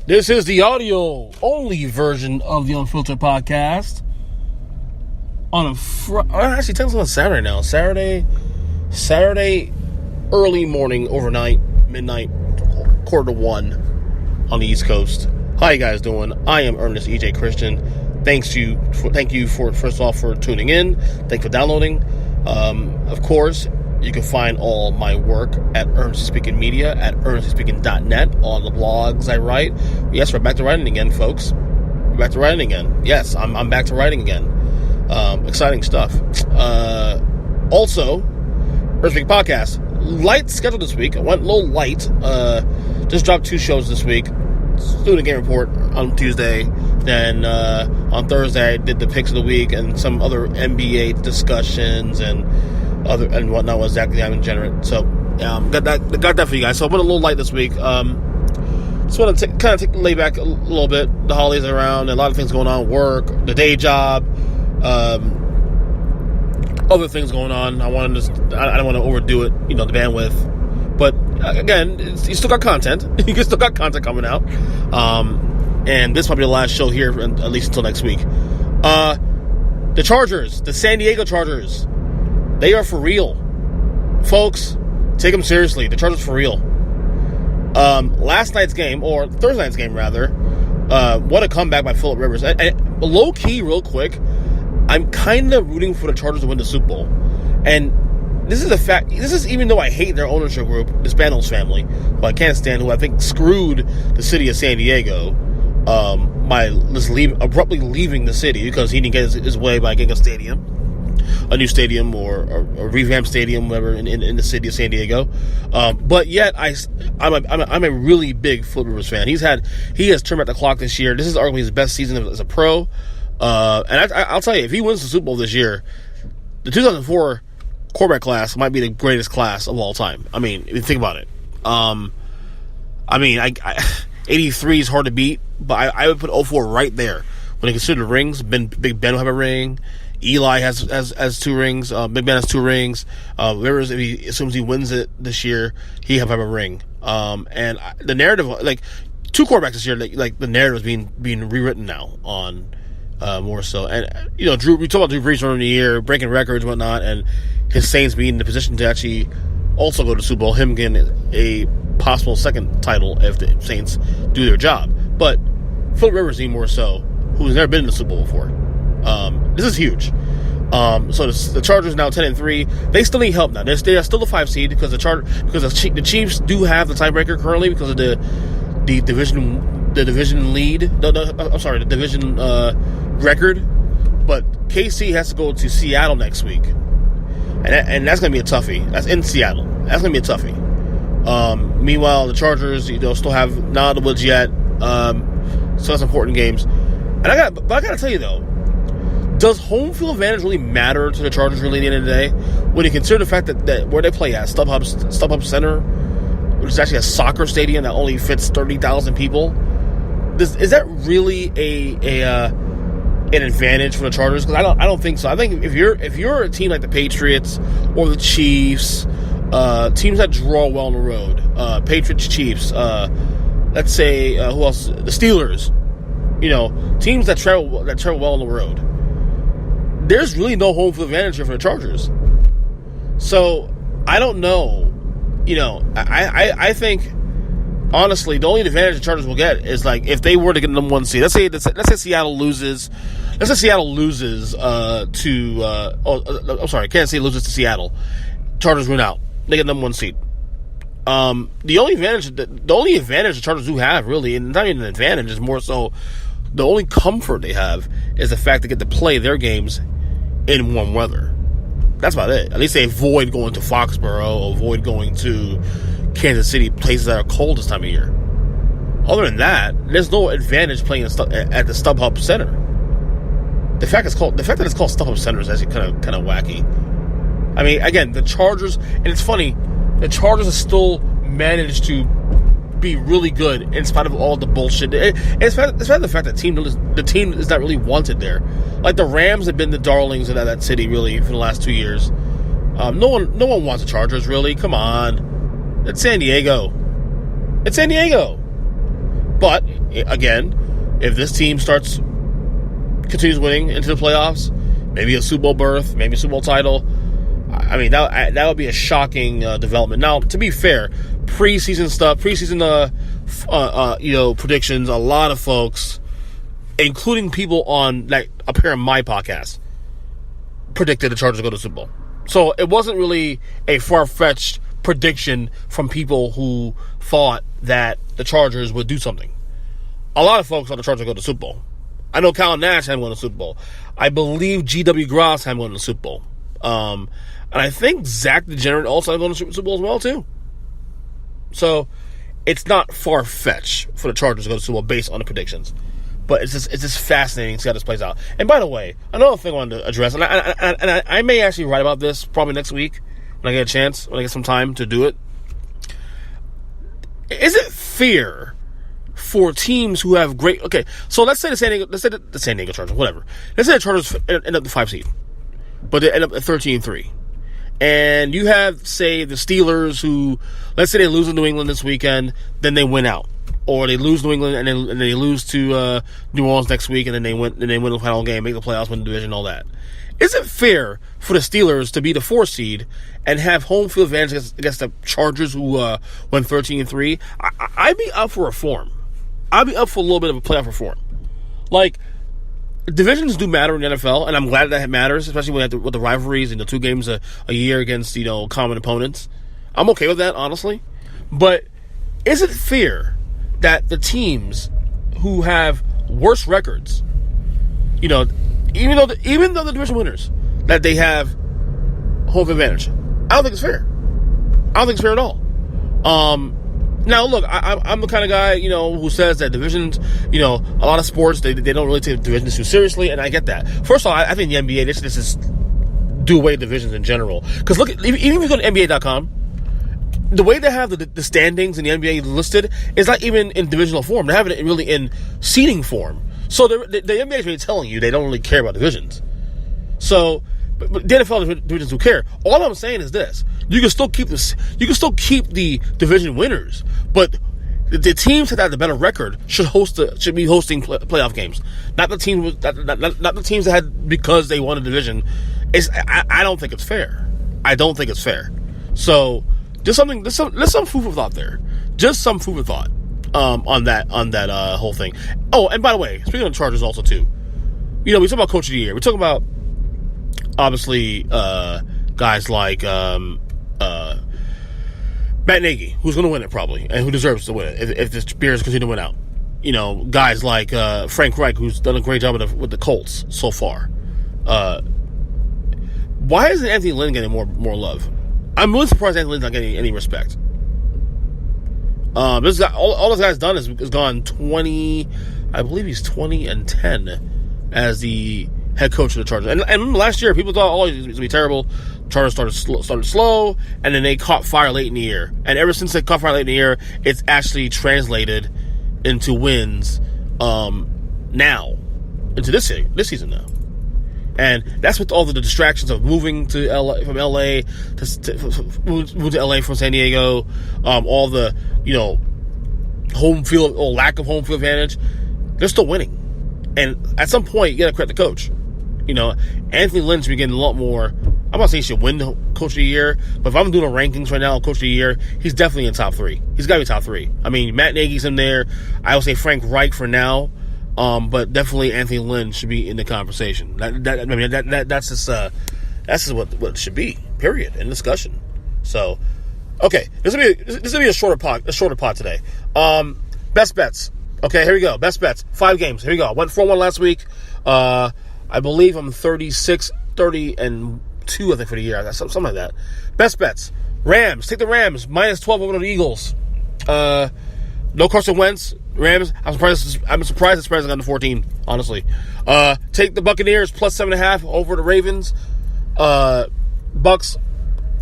This is the audio-only version of the Unfiltered podcast. Actually, technically on Saturday now. Saturday, early morning, overnight, midnight, 12:45 on the East Coast. How you guys doing? I am Ernest E.J. Christian. Thank you for first of all for tuning in. Thank you for downloading. Of course, you can find all my work at Ernest Speaking Media at ErnestSpeaking.net, all the blogs I write. Yes, we're back to writing again, folks. We're back to writing again. Yes, I'm back to writing again. Exciting stuff. Also, Ernest Speaking Podcast. Light schedule this week. I went a little light. Just dropped 2 shows this week. Student Game Report on Tuesday. Then on Thursday, I did the picks of the week and some other NBA discussions and whatnot with Zach the Diamond Generate. So got that for you guys. So I went a little light this week. Just want to lay back a little bit. The holidays are around, and a lot of things going on. Work, the day job, other things going on. I don't want to overdo it. The bandwidth. But again, you still got content. You still got content coming out. And this might be the last show here, at least until next week. The Chargers, the San Diego Chargers, they are for real. Folks, take them seriously. The Chargers are for real. Last night's game, or Thursday night's game rather, what a comeback by Phillip Rivers. And low key, real quick, I'm kind of rooting for the Chargers to win the Super Bowl. And this is a fact. This is even though I hate their ownership group, the Spanos family, who I can't stand, who I think screwed the city of San Diego by just abruptly leaving the city because he didn't get his way by getting a new stadium or a revamped stadium, whatever, in the city of San Diego. But yet, I'm a really big Phillip Rivers fan. He has turned back the clock this year. This is arguably his best season as a pro. And I'll tell you, if he wins the Super Bowl this year, the 2004 quarterback class might be the greatest class of all time. I mean, if you think about it. 83 is hard to beat, but I would put 04 right there. When you consider the rings, Big Ben will have a ring. Eli has 2 rings. Big Ben has 2 rings. Rivers, if he assumes he wins it this year, he have a ring. And the narrative, like 2 quarterbacks this year, like the narrative is being rewritten now on more so. And we talk about Drew Brees earlier in the year, breaking records, and whatnot, and his Saints being in the position to actually also go to the Super Bowl. Him getting a possible second title if the Saints do their job. But Phillip Rivers, even more so, who's never been in the Super Bowl before. This is huge. So the Chargers now 10-3. They still need help now. They are still the 5 seed because the Chiefs do have the tiebreaker currently because of the division lead. The division record. But KC has to go to Seattle next week, and that's going to be a toughie. That's in Seattle. That's going to be a toughie. Meanwhile, the Chargers, still have not the woods yet. So that's important games. But I got to tell you though. Does home field advantage really matter to the Chargers really at the end of the day? When you consider the fact that where they play at, StubHub Center, which is actually a soccer stadium that only fits 30,000 people, is that really an advantage for the Chargers? Because I don't think so. I think if you're a team like the Patriots or the Chiefs, teams that draw well on the road, Patriots, Chiefs, let's say who else? The Steelers, teams that travel well on the road. There's really no home field advantage here for the Chargers. So, I don't know. I think, honestly, the only advantage the Chargers will get is, like, if they were to get the number 1 seed. Let's say Seattle loses. Let's say Seattle loses Kansas City loses to Seattle. Chargers win out. They get number 1 seed. The only advantage the Chargers do have, really, and not even an advantage, is more so the only comfort they have is the fact they get to play their games in warm weather. That's about it. At least they avoid going to Foxborough, avoid going to Kansas City, places that are cold this time of year. Other than that, there's no advantage playing at the StubHub Center. The fact that it's called StubHub Center is actually kind of wacky. I mean, again, the Chargers, and it's funny, the Chargers have still managed to be really good in spite of all the bullshit. In spite of the fact that the team is not really wanted there. Like the Rams have been the darlings of that city really for the last 2 years. No one wants the Chargers really. Come on, it's San Diego. But again, if this team continues winning into the playoffs, maybe a Super Bowl berth, maybe a Super Bowl title, I mean, that would be a shocking development. Now, to be fair, preseason predictions, a lot of folks, including people on like appear on my podcast, predicted the Chargers would go to the Super Bowl. So it wasn't really a far-fetched prediction from people who thought that the Chargers would do something. A lot of folks thought the Chargers would go to the Super Bowl. I know Kyle Nash had won the Super Bowl. I believe G.W. Gross had won the Super Bowl. And I think Zach DeGenerate also had won the Super Bowl as well, too. So it's not far-fetched for the Chargers to go to the Super Bowl based on the predictions. But it's just fascinating to see how this plays out. And by the way, another thing I wanted to address, and I may actually write about this probably next week when I get a chance, when I get some time to do it. Is it fair for teams who have great... Okay, so let's say the San Diego Chargers, whatever. Let's say the Chargers end up the 5 seed, but they end up at 13-3. And you have, say, the Steelers who, let's say they lose to New England this weekend, then they win out. Or they lose New England and they lose to New Orleans next week, and then they win the final game, make the playoffs, win the division, all that. Is it fair for the Steelers to be the 4 seed and have home field advantage against the Chargers who went 13-3? I'd be up for reform. I'd be up for a little bit of a playoff reform. Like, divisions do matter in the NFL, and I'm glad that it matters, especially with the rivalries and the 2 games a year against common opponents. I'm okay with that, honestly. But is it fair that the teams who have worse records, even though the division winners, that they have home advantage? I don't think it's fair. I don't think it's fair at all. Now, look, I'm the kind of guy, who says that divisions, a lot of sports, they don't really take divisions too seriously, and I get that. First of all, I think the NBA, this is do away with divisions in general. Because look, even if you go to NBA.com, the way they have the standings in the NBA listed is not even in divisional form. They have it really in seeding form. So the NBA is really telling you they don't really care about divisions. So, but the NFL divisions do care. All I'm saying is this: you can still keep this. You can still keep the division winners, but the teams that have the better record should be hosting playoff games. Not the teams not the teams that had because they won a division. I don't think it's fair. I don't think it's fair. So. There's some food for thought there. Just some food for thought on that whole thing. Oh, and by the way, speaking of Chargers also too, we talk about Coach of the Year. We talk about obviously guys like Matt Nagy, who's going to win it probably, and who deserves to win it if the Bears continue to win out. Guys like Frank Reich, who's done a great job with the Colts so far. Why isn't Anthony Lynn getting more love? I'm really surprised Anthony Lynn's not getting any respect. This guy, all this guy's done is gone 20. I believe he's 20-10 as the head coach of the Chargers. And last year, people thought, he's going to be terrible. Chargers started slow, and then they caught fire late in the year. And ever since they caught fire late in the year, it's actually translated into wins now, into this season now. And that's with all the distractions of moving to LA from LA moving to LA from San Diego, all the home field or lack of home field advantage. They're still winning, and at some point you got to credit the coach. Anthony Lynn should be getting a lot more. I'm not saying he should win the Coach of the Year, but if I'm doing rankings right now, Coach of the Year, he's definitely in top 3. He's got to be top 3. I mean, Matt Nagy's in there. I would say Frank Reich for now. But definitely Anthony Lynn should be in the conversation. That's just what it should be. Period. In discussion. So, okay, this will be a shorter pod today. Best bets. Okay, here we go. Best bets. 5 games. Here we go. I went 4-1 last week. I believe I'm 36, 30, and 2. I think for the year. Something like that. Best bets. Rams. Take the Rams. -12 over the Eagles. No Carson Wentz. Rams. I'm surprised the spread has gone to 14. Honestly, take the Buccaneers +7.5 over the Ravens. Bucks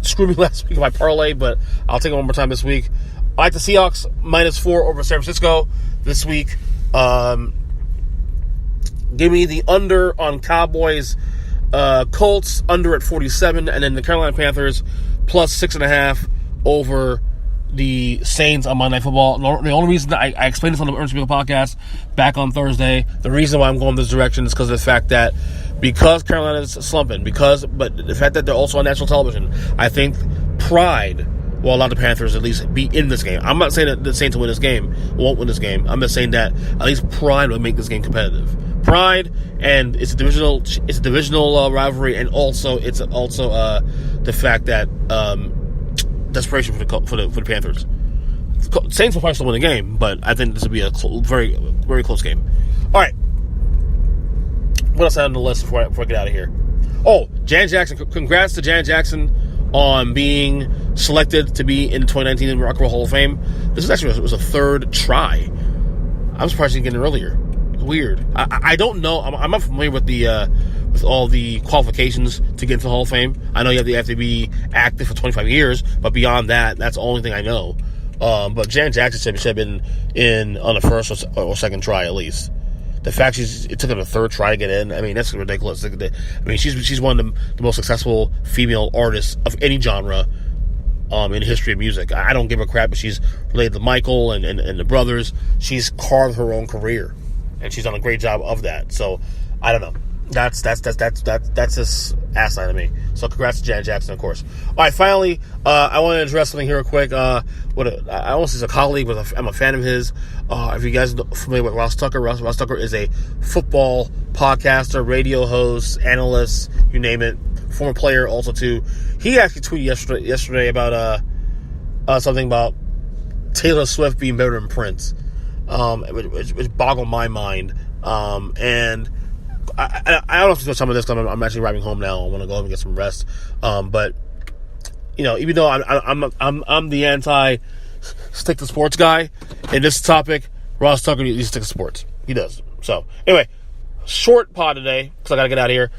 screwed me last week in my parlay, but I'll take it one more time this week. I like the Seahawks -4 over San Francisco this week. Give me the under on Cowboys, Colts under at 47, and then the Carolina Panthers +6.5 over the Saints on Monday Night Football. The only reason that I explained this on the Ernst Spiegel podcast back on Thursday, the reason why I'm going this direction is because of the fact that because Carolina's slumping, but the fact that they're also on national television, I think pride will allow the Panthers at least be in this game. I'm not saying that the Saints won't win this game. I'm just saying that at least pride will make this game competitive. Pride, and it's a divisional rivalry, and also the fact that desperation for the Panthers. Saints will probably still win the game, but I think this will be a very, very close game. All right. What else on the list before I get out of here? Oh, Jan Jackson. Congrats to Jan Jackson on being selected to be in the 2019 Rock and Roll Hall of Fame. This was a third try. I'm surprised he didn't get it earlier. Weird. I don't know. I'm not familiar with with all the qualifications to get into the Hall of Fame. I know you have to be active for 25 years, but beyond that, that's the only thing I know. But Jan Jackson should have been in on the first or second try at least. The fact it took her a third try to get in, I mean, that's ridiculous. I mean, she's one of the most successful female artists of any genre in the history of music. I don't give a crap if she's related to Michael and the brothers. She's carved her own career, and she's done a great job of that. So, I don't know. That's just asinine to me. So congrats to Jan Jackson, of course. All right, finally, I want to address something here real quick. I almost he's a colleague, but I'm a fan of his. If you guys are familiar with Ross Tucker, Ross Tucker is a football podcaster, radio host, analyst, you name it. Former player also too. He actually tweeted yesterday about something about Taylor Swift being better than Prince, which boggled my mind. And I don't have to do some of this because I'm actually driving home now. I want to go home and get some rest. But even though I'm the anti stick to sports guy in this topic, Ross Tucker needs to stick to sports. He does. So anyway, short pod today because I gotta get out of here.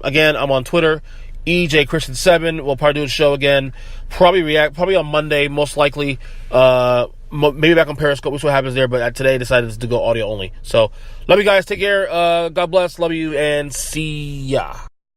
Again, I'm on Twitter, EJChristian7. We'll probably do a show again. Probably on Monday, most likely. Maybe back on Periscope. We'll see what happens there. But today I decided to go audio only. So love you guys. Take care. God bless. Love you and see ya.